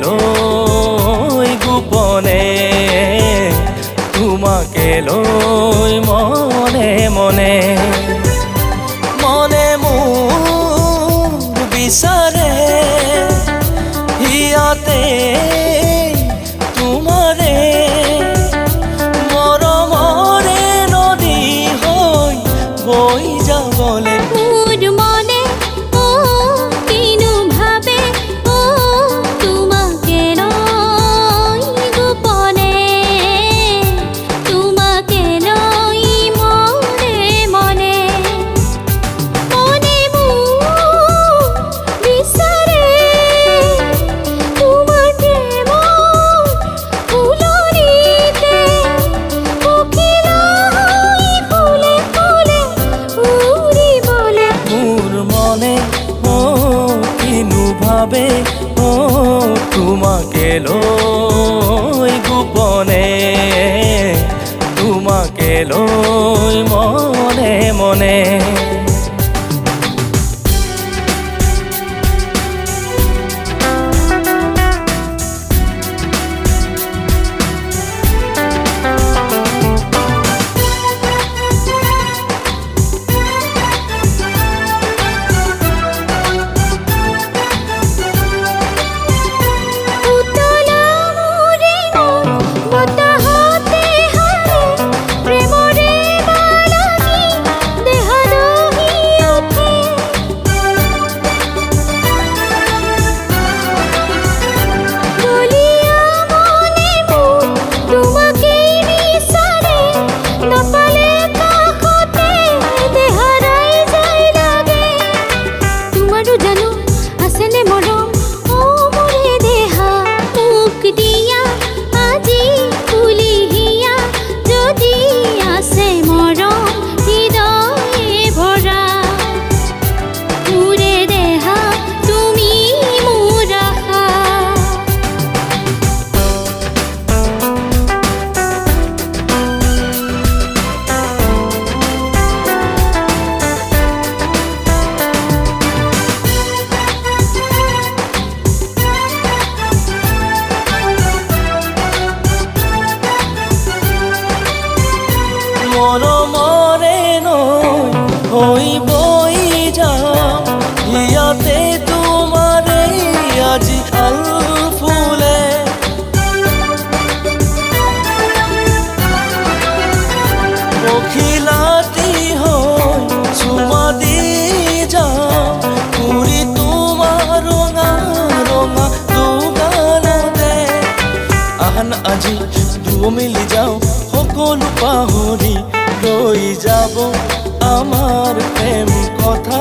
লৈ গোপনে তোমাকে লৈ মনে মনে মনে মোৰ বিচাৰে হিয়াতে তোমাৰে মৰমৰে নদী হৈ বৈ যাবলে তোমাকে লৈ গোপনে তোমাকে লৈ মনে মনে মৰমৰে নৈ হৈ বৈ যাম হিয়াতে তোমাৰে আজি আল ফুলে পখিলাতি হৈ চুমা দি যাম পুৰি তোমাৰ ৰঙা ৰঙা দুগালতে আহান আজি দুয়ো মিলি যাওঁ সকলো পাহৰি লৈ যাব আমাৰ প্ৰেম কথা